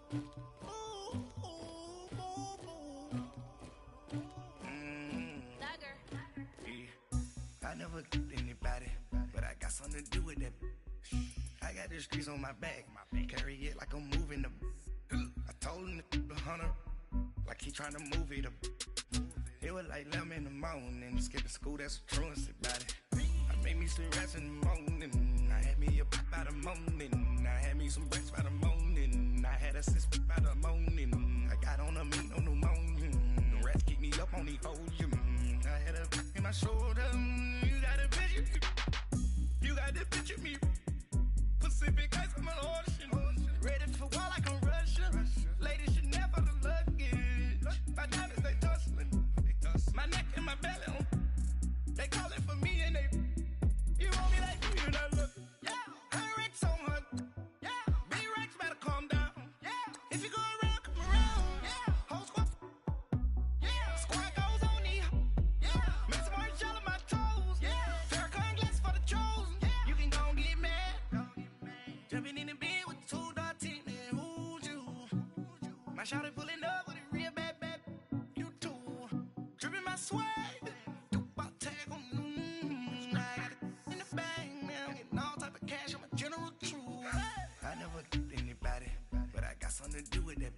I never killed anybody, but I got something to do with that. I got the streets on my back, carry it like I'm moving the. I told him to the hunter, like he trying to move it up. It was like 11 in the morning, skipping school, that's the truancy about it. I made me some rats in the morning, I had me a pop by the morning, I had me some breaks by the morning, I had a six by the morning, I got on a meat on the morning, the rats keep me up on the volume, I had a in my shoulder, you got a picture, you got the picture me, Pacific ice on an ocean, ready for war like I'm Russian, ladies should never the luggage, my diamonds they tussling. My neck and my belly on. They call it for me and they. You want me like you, not look. Yeah. Her Rex on her. Yeah. B-Rex better calm down. Yeah. If you go around, come around. Yeah. Whole squad. Yeah. Squad goes on the. Yeah. Make some orange gel on my toes. Yeah. Farrakhan glass for the chosen. Yeah. You can go and get mad. Jumping in the bed with two dark teeth. And who's you? My shawty pulling up with a real bad. Dripping my swag, tag on. I got it in the bag, man. I'm getting all type of cash. I'm a general truth. I never killed anybody, but I got something to do with that.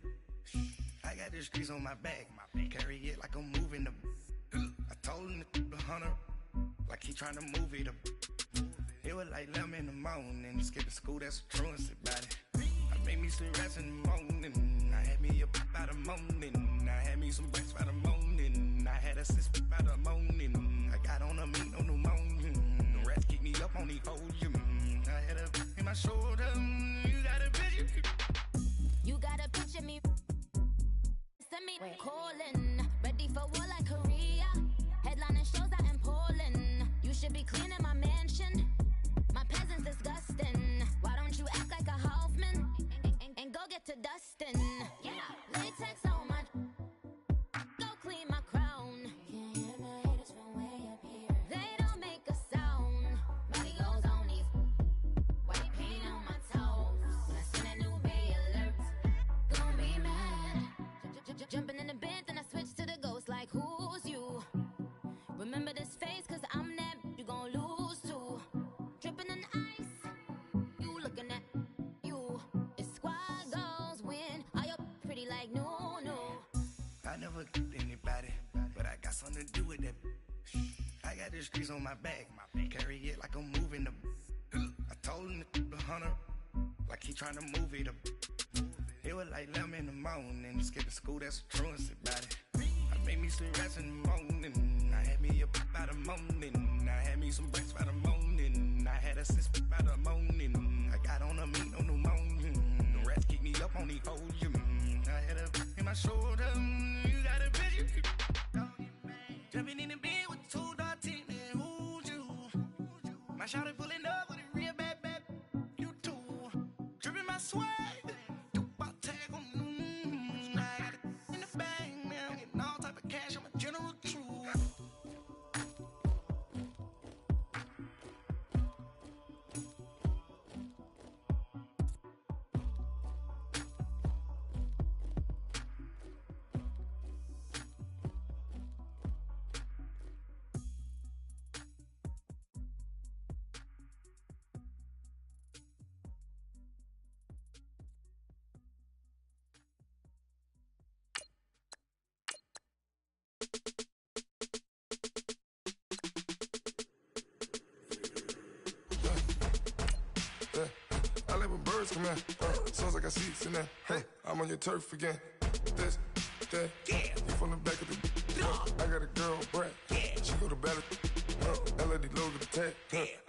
I got the streets on my back, carry it like I'm moving the. I told him to the hunter, like he trying to move it up. It was like 11 in the morning, skipping school, that's the truancy about it. I made me some rats in the morning, I had me a pop by the morning, I had me some breaks by the morning, I had a six by the morning, I got on a meat on the morning, the rats keep me up on the volume, I had a in my shoulder, you got a picture. You got a picture me, send me calling, ready for war like Korea, headlining shows out in Poland, you should be cleaning my mansion, my peasants disgusting, why don't you act like a Hoffman, and go get to dustin', yeah, latex on my, go clean my crown, can't hear my haters from way up here, they don't make a sound, body goes on these, white paint on my toes, when I send a new bay alert, gon' be mad, jumping in the bed, then I switch to the ghost like who's you, remember this face cause I'm that, you gon' lose too, dripping in ice, you looking at you, it's squad goals win, are you pretty like no. I never killed anybody, but I got something to do with that. I got the streets on my back, carry it like I'm moving the. I told him to the hunter, like he trying to move it up. It was like 11 in the morning, skipping school, that's the truancy about it. I made me some rats in the morning, I had me a pop by the morning, I had me some breaks by the morning, I had a six by the morning, I got on a meat on the morning, the rats keep me up on the volume, I had a in my shoulder, you got a picture. Jumping in the bed with two dark teeth, and who's you? My shawty pulling up with a real bad, you too. Dripping my swag, tag on. I got it in the bag, man. I'm getting all type of cash. I'm a general truth. I like when birds come in. Sounds like I seats in there. Hey, I'm on your turf again. This, that, you from the back of the. I got a girl, Brad. She go to battle. LED logo the tag.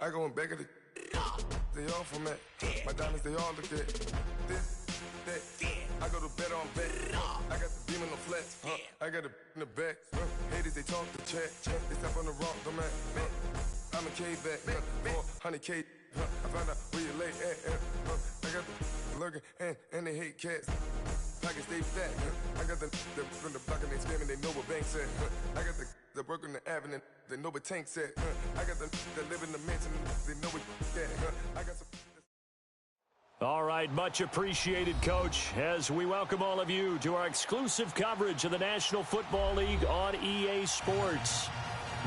I go in back of the. They all from that. My diamonds, they all look at. This, that. I go to bed on bed. I got the beam in the flats. I got it in the back. Haters, they talk the chat. They step on the rock, don't man. I'm a K back. 400K. I found out where you lay at. I got the lurking and they hate cats. Pockets stay fat. I got the from the block and they spamming, they know what banks at. I got the work on the avenue, they know what tanks at. I got the that live in the mansion, they know what that. I got some. All right. right, much appreciated, Coach, as we welcome all of you to our exclusive coverage of the National Football League on EA Sports.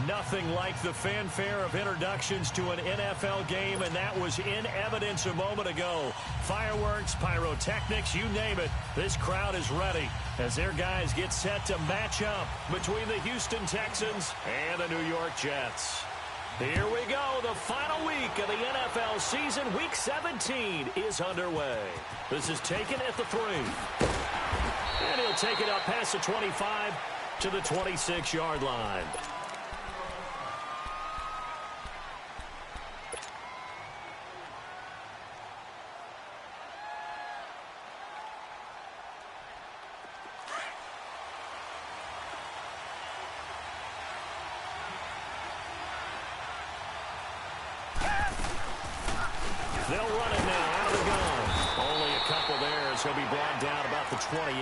Nothing like the fanfare of introductions to an NFL game, and that was in evidence a moment ago. Fireworks, pyrotechnics, you name it. This crowd is ready as their guys get set to match up between the Houston Texans and the New York Jets. Here we go. The final week of the NFL season. Week 17 is underway. This is taken at the 3. And he'll take it up past the 25 to the 26-yard line. They'll run it now out of the gun. Only a couple there, so he'll be brought down about the 28.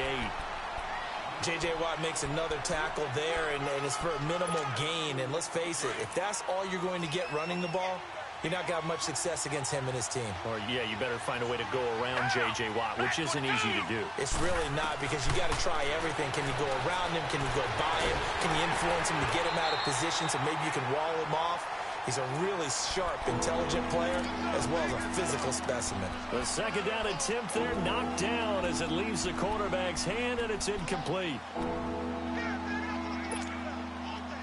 J.J. Watt makes another tackle there, and it's for a minimal gain. And let's face it, if that's all you're going to get running the ball, you're not going to have much success against him and his team. Or, yeah, you better find a way to go around J.J. Watt, which isn't easy to do. It's really not, because you got to try everything. Can you go around him? Can you go by him? Can you influence him to get him out of position so maybe you can wall him off? He's a really sharp, intelligent player, as well as a physical specimen. The second down attempt there knocked down as it leaves the quarterback's hand, and it's incomplete.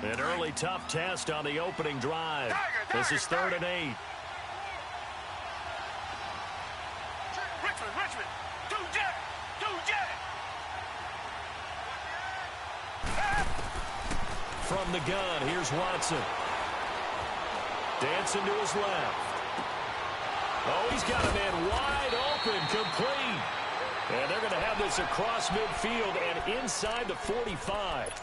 An early tough test on the opening drive. This is 3rd and 8. Richmond, two jet. From the gun, here's Watson. Dancing to his left. Oh, he's got a man wide open, complete. And they're going to have this across midfield and inside the 45.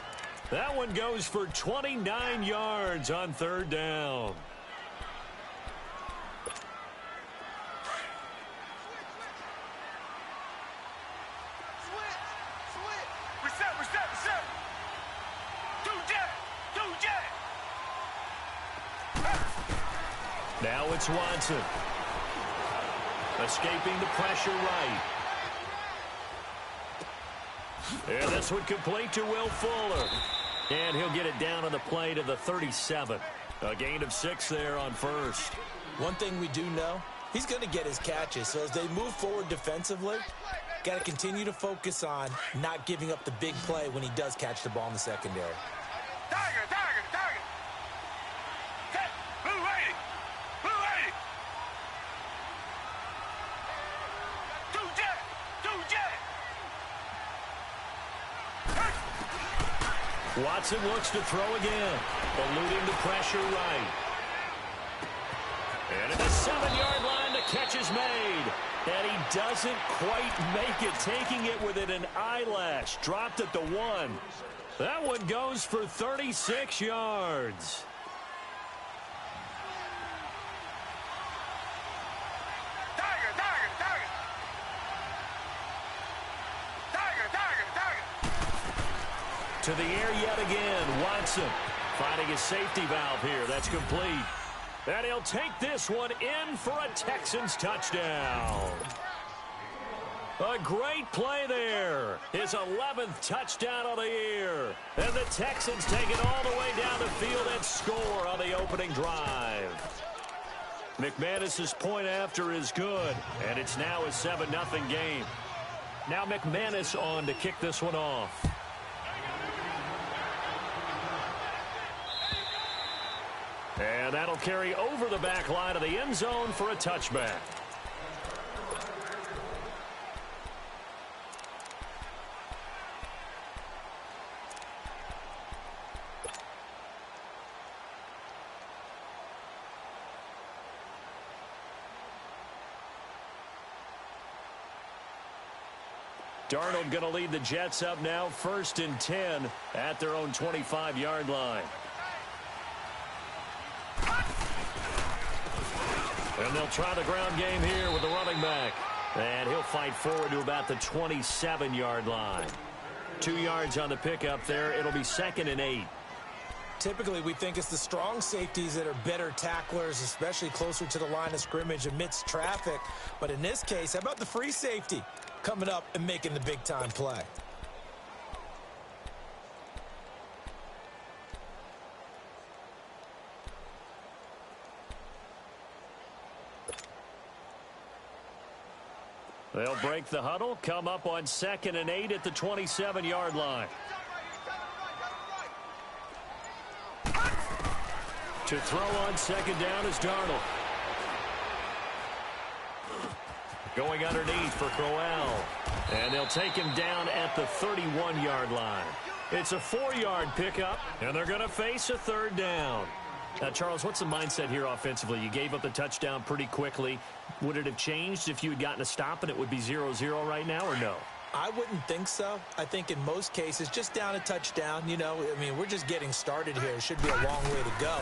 That one goes for 29 yards on 3rd down. Reset. Two jet. Now it's Watson. Escaping the pressure right. And this one complete to Will Fuller. And he'll get it down on the play to the 37. A gain of 6 there on 1st. One thing we do know, he's going to get his catches. So as they move forward defensively, got to continue to focus on not giving up the big play when he does catch the ball in the secondary. Tiger. Blue 80. Two jet. Watson looks to throw again, eluding the pressure right. And at the 7-yard line, the catch is made. And he doesn't quite make it, taking it within an eyelash. Dropped at the 1. That one goes for 36 yards. To the air yet again. Watson finding his safety valve here. That's complete. And he'll take this one in for a Texans touchdown. A great play there. His 11th touchdown of the year. And the Texans take it all the way down the field and score on the opening drive. McManus's point after is good. And it's now a 7-0 game. Now McManus on to kick this one off. And that'll carry over the back line of the end zone for a touchback. Darnold going to lead the Jets up now, 1st and 10 at their own 25-yard line. And they'll try the ground game here with the running back. And he'll fight forward to about the 27-yard line. 2 yards on the pickup there. It'll be 2nd and 8. Typically, we think it's the strong safeties that are better tacklers, especially closer to the line of scrimmage amidst traffic. But in this case, how about the free safety coming up and making the big-time play? They'll break the huddle, come up on 2nd and 8 at the 27-yard line. To throw on 2nd down is Darnold. Going underneath for Crowell. And they'll take him down at the 31-yard line. It's a 4-yard pickup, and they're going to face a 3rd down. Now, Charles, what's the mindset here offensively? You gave up the touchdown pretty quickly. Would it have changed if you had gotten a stop and it would be 0-0 right now, or no? I wouldn't think so. I think in most cases, just down a touchdown, you know, I mean, we're just getting started here. It should be a long way to go.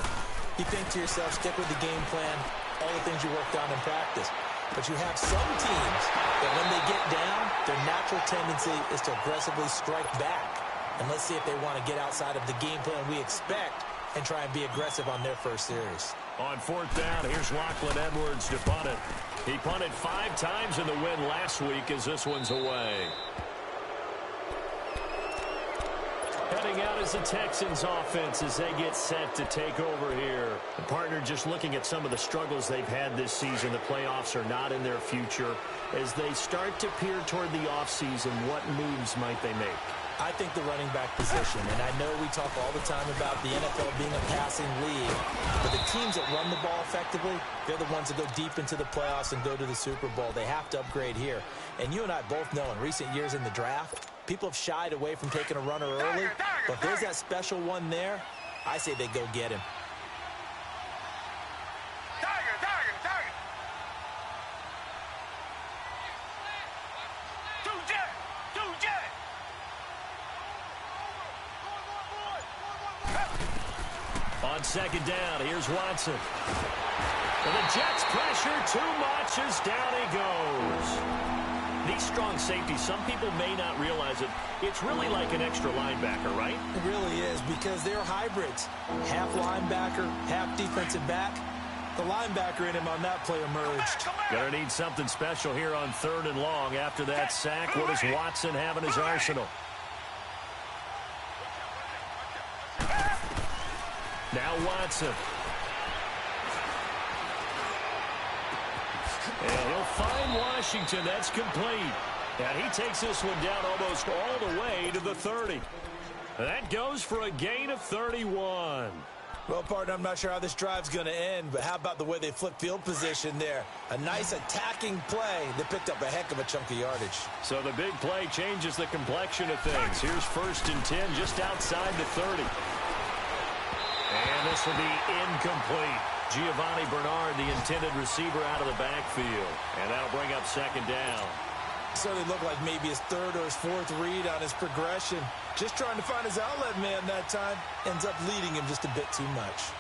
You think to yourself, stick with the game plan, all the things you worked on in practice. But you have some teams that when they get down, their natural tendency is to aggressively strike back. And let's see if they want to get outside of the game plan we expect and try and be aggressive on their first series. On 4th down, here's Lachlan Edwards to punt it. He punted 5 times in the win last week as this one's away. Heading out is the Texans offense as they get set to take over here. The partner just looking at some of the struggles they've had this season. The playoffs are not in their future. As they start to peer toward the offseason, what moves might they make? I think the running back position, and I know we talk all the time about the NFL being a passing league, but the teams that run the ball effectively, they're the ones that go deep into the playoffs and go to the Super Bowl. They have to upgrade here. And you and I both know in recent years in the draft, people have shied away from taking a runner early, but if there's that special one there, I say they go get him. On 2nd down, here's Watson. And the Jets pressure too much as down he goes. These strong safeties, some people may not realize it. It's really like an extra linebacker, right? It really is, because they're hybrids. Half linebacker, half defensive back. The linebacker in him on that play emerged. Gonna need something special here on 3rd and long. After that sack, what does Watson have in his arsenal? Now Watson. And he'll find Washington. That's complete. And he takes this one down almost all the way to the 30. That goes for a gain of 31. Well, partner, I'm not sure how this drive's going to end, but how about the way they flip field position there? A nice attacking play that picked up a heck of a chunk of yardage. So the big play changes the complexion of things. Here's 1st and 10 just outside the 30. And this will be incomplete. Giovanni Bernard, the intended receiver, out of the backfield. And that'll bring up 2nd down. So they look like maybe his 3rd or his 4th read on his progression. Just trying to find his outlet man that time. Ends up leading him just a bit too much.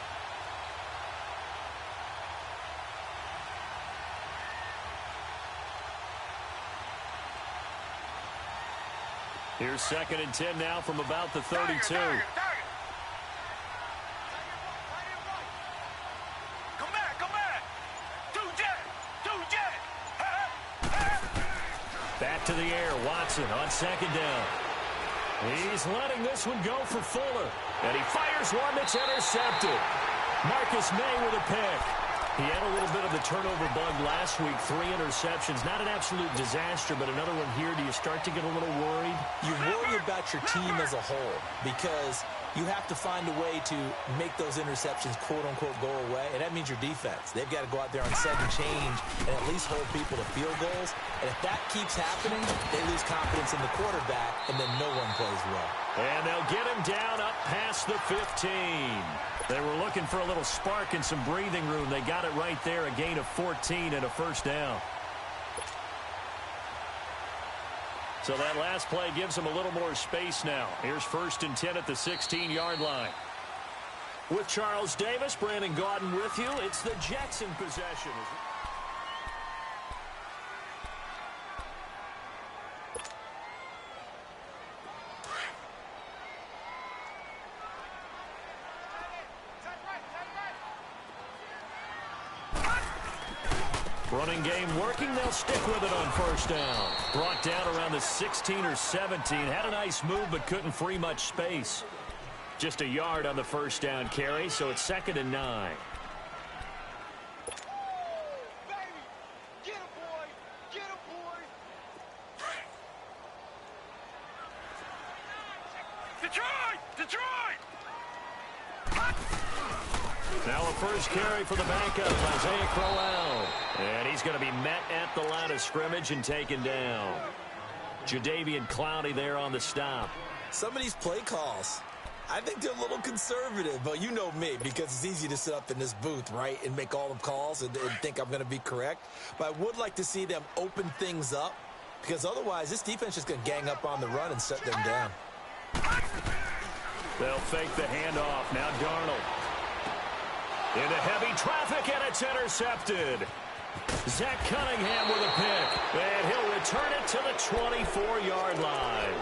Here's 2nd and 10 now from about the 32. Back to the air. Watson on 2nd down. He's letting this one go for Fuller. And he fires one that's intercepted. Marcus May with a pick. He had a little bit of the turnover bug last week. 3 interceptions. Not an absolute disaster, but another one here. Do you start to get a little worried? You worry about your team as a whole because you have to find a way to make those interceptions, quote-unquote, go away. And that means your defense. They've got to go out there on 2nd change and at least hold people to field goals. And if that keeps happening, they lose confidence in the quarterback, and then no one plays well. And they'll get him down up past the 15. They were looking for a little spark and some breathing room. They got it right there, a gain of 14 and a 1st down. So that last play gives them a little more space now. Here's 1st and 10 at the 16-yard line. With Charles Davis, Brandon Gaudin with you. It's the Jets in possession. Running game working. They'll stick with it on first down. Brought down around the 16 or 17. Had a nice move, but couldn't free much space. Just a yard on the first down carry, so it's 2nd and 9. Now a first carry for the backup, Isaiah Crowell. And he's going to be met at the line of scrimmage and taken down. Jadeveon Clowney there on the stop. Some of these play calls, I think they're a little conservative, but you know me, because it's easy to sit up in this booth, right, and make all the calls and think I'm going to be correct. But I would like to see them open things up, because otherwise this defense is going to gang up on the run and shut them down. They'll fake the handoff. Now Darnold. Into heavy traffic, and it's intercepted. Zach Cunningham with a pick, and he'll return it to the 24-yard line.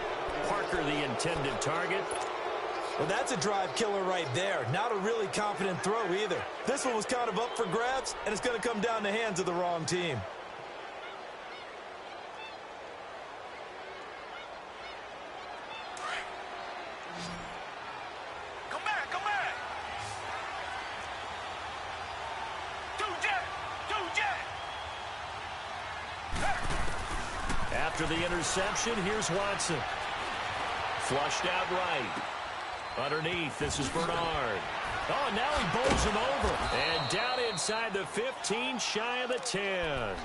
Parker, the intended target. Well, that's a drive killer right there. Not a really confident throw either. This one was kind of up for grabs, and it's going to come down the hands of the wrong team. After the interception, here's Watson. Flushed out right. Underneath, this is Bernard. Oh, and now he bowls him over. And down inside the 15, shy of the 10.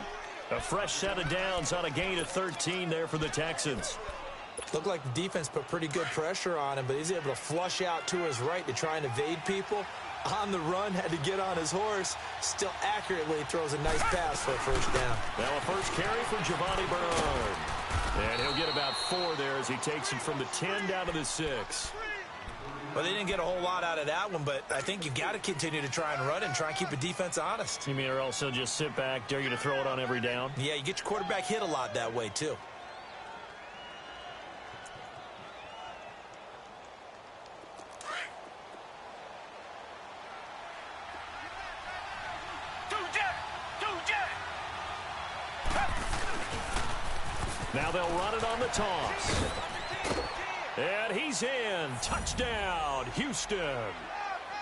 A fresh set of downs on a gain of 13 there for the Texans. Looked like the defense put pretty good pressure on him, but he's able to flush out to his right to try and evade people. On the run, had to get on his horse. Still accurately throws a nice pass for a first down. Now a first carry for Giovanni Bernard. And he'll get about 4 there as he takes it from the 10 down to the 6. Well, they didn't get a whole lot out of that one, but I think you got to continue to try and run and try and keep the defense honest. You mean or else he'll just sit back, dare you to throw it on every down? Yeah, you get your quarterback hit a lot that way, too. Now they'll run it on the toss. And he's in. Touchdown, Houston.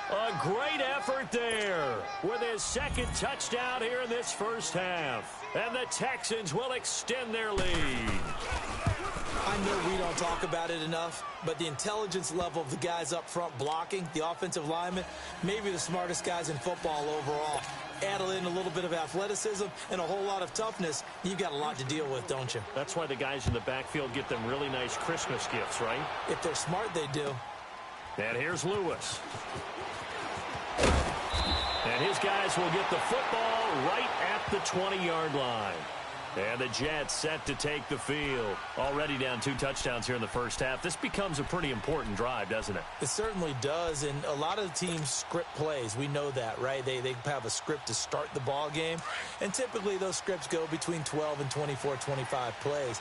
A great effort there with his second touchdown here in this first half. And the Texans will extend their lead. I know we don't talk about it enough, but the intelligence level of the guys up front blocking, the offensive linemen, maybe the smartest guys in football overall. Add in a little bit of athleticism and a whole lot of toughness, you've got a lot to deal with, don't you? That's why the guys in the backfield get them really nice Christmas gifts, right? If they're smart, they do. And here's Lewis. And his guys will get the football right at the 20-yard line. And the Jets set to take the field. Already down 2 touchdowns here in the first half. This becomes a pretty important drive, doesn't it? It certainly does, and a lot of the teams script plays. We know that, right? They have a script to start the ball game, and typically those scripts go between 12 and 24, 25 plays.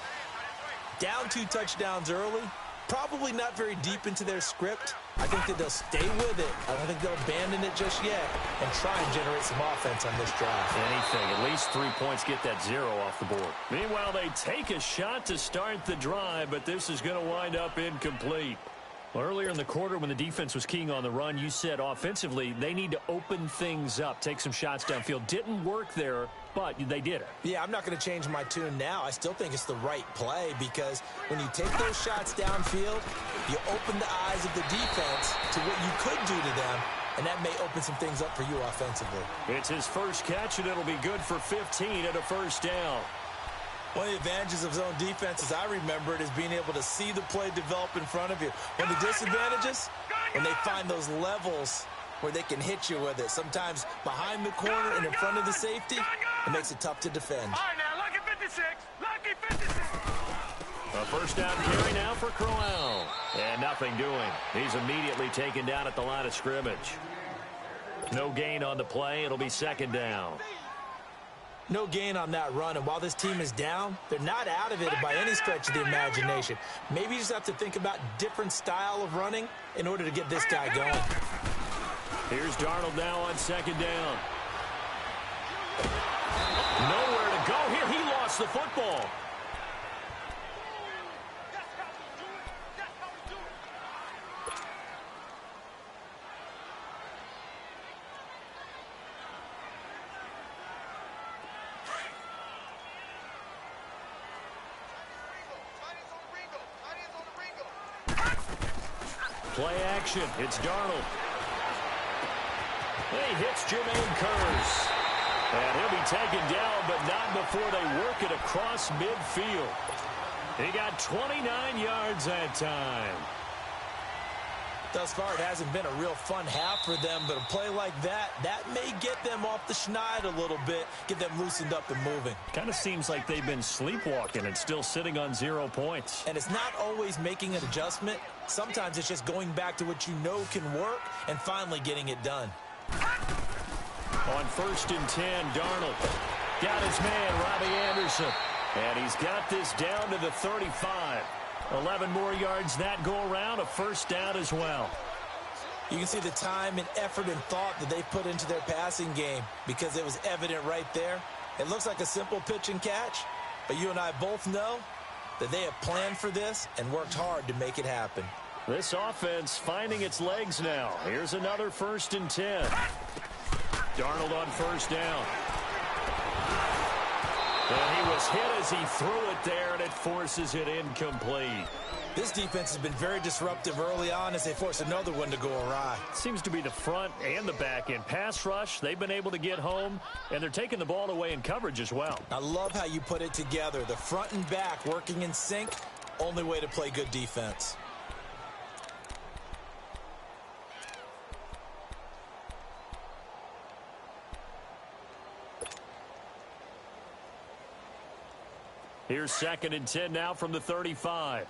Down 2 touchdowns early, probably not very deep into their script. I think that they'll stay with it. I don't think they'll abandon it just yet and try and generate some offense on this drive. Anything. At least 3 points, get that 0 off the board. Meanwhile, they take a shot to start the drive, but this is going to wind up incomplete. Well, earlier in the quarter when the defense was keying on the run, you said offensively they need to open things up, take some shots downfield. Didn't work there, but they did it. Yeah, I'm not going to change my tune now. I still think it's the right play because when you take those shots downfield, you open the eyes of the defense to what you could do to them, and that may open some things up for you offensively. It's his first catch, and it'll be good for 15 at a first down. One of the advantages of zone defense, as I remember it, is being able to see the play develop in front of you. One of the disadvantages, when they find those levels where they can hit you with it. Sometimes behind the corner and in front of the safety, it makes it tough to defend. All right, now, lucky 56. Lucky 56. A first down carry now for Crowell. And nothing doing. He's immediately taken down at the line of scrimmage. No gain on the play. It'll be second down. No gain on that run, and while this team is down, they're not out of it by any stretch of the imagination. Maybe you just have to think about different style of running in order to get this guy going. Here's Darnold now on second down. No gets the football. Play action. It's Darnold. He hits Jermaine Kearse. And he'll be taken down, but not before they work it across midfield. He got 29 yards that time. Thus far, it hasn't been a real fun half for them, but a play like that may get them off the schneid a little bit, get them loosened up and moving. Kind of seems like they've been sleepwalking and still sitting on 0 points. And it's not always making an adjustment. Sometimes it's just going back to what you know can work and finally getting it done. On 1st and 10, Darnold got his man, Robbie Anderson. And he's got this down to the 35. 11 more yards that go around, a first down as well. You can see the time and effort and thought that they put into their passing game because it was evident right there. It looks like a simple pitch and catch, but you and I both know that they have planned for this and worked hard to make it happen. This offense finding its legs now. Here's another 1st and 10. Darnold on 1st down. And he was hit as he threw it there, and it forces it incomplete. This defense has been very disruptive early on as they force another one to go awry. Seems to be the front and the back end. Pass rush, they've been able to get home, and they're taking the ball away in coverage as well. I love how you put it together. The front and back working in sync, only way to play good defense. Here's 2nd and 10 now from the 35.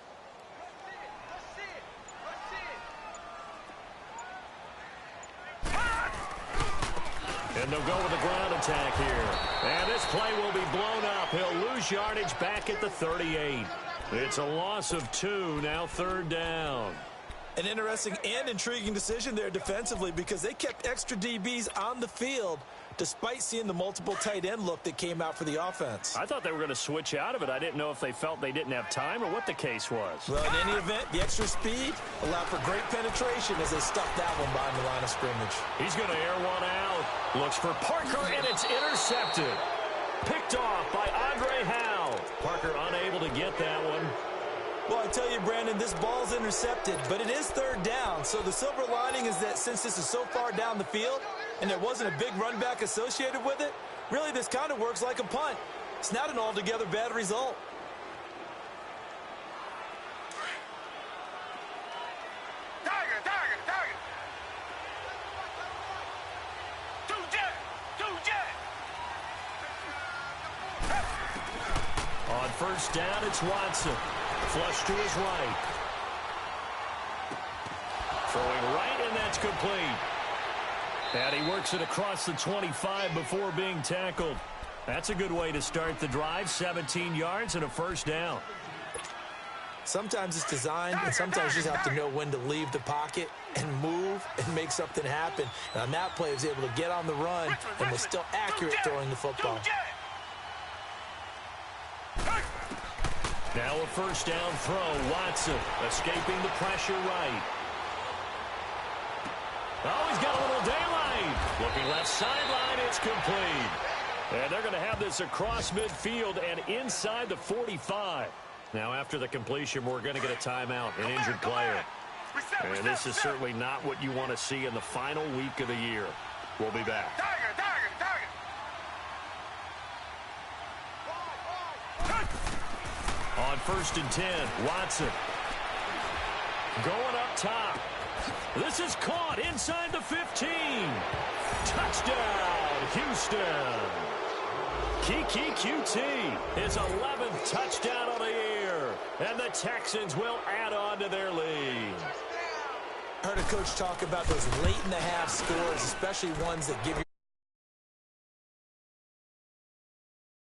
And they'll go with a ground attack here. And this play will be blown up. He'll lose yardage back at the 38. It's a loss of 2, now 3rd down. An interesting and intriguing decision there defensively because they kept extra DBs on the field despite seeing the multiple tight end look that came out for the offense. I thought they were going to switch out of it. I didn't know if they felt they didn't have time or what the case was. Well, in any event, the extra speed allowed for great penetration as they stuffed that one behind the line of scrimmage. He's going to air one out. Looks for Parker, and it's intercepted. Picked off by Andre Howe. Parker unable to get that one. Well, I tell you, Brandon, this ball's intercepted, but it is 3rd down. So the silver lining is that since this is so far down the field and there wasn't a big run back associated with it, really this kind of works like a punt. It's not an altogether bad result. Target. 2 jet. On 1st down, it's Watson. Flush to his right. Throwing right, and that's complete. And he works it across the 25 before being tackled. That's a good way to start the drive. 17 yards and a 1st down. Sometimes it's designed, and sometimes you just have to know when to leave the pocket and move and make something happen. And on that play, he was able to get on the run and was still accurate throwing the football. Now a 1st down throw. Watson escaping the pressure right. Oh, he's got a little daylight. Looking left sideline, it's complete. And they're going to have this across midfield and inside the 45. Now after the completion, we're going to get a timeout, an injured player. And this is certainly not what you want to see in the final week of the year. We'll be back. Target. On 1st and 10, Watson going up top. This is caught inside the 15. Touchdown, Houston. Kiki QT, his 11th touchdown of the year. And the Texans will add on to their lead. I heard a coach talk about those late-in-the-half scores, especially ones that give you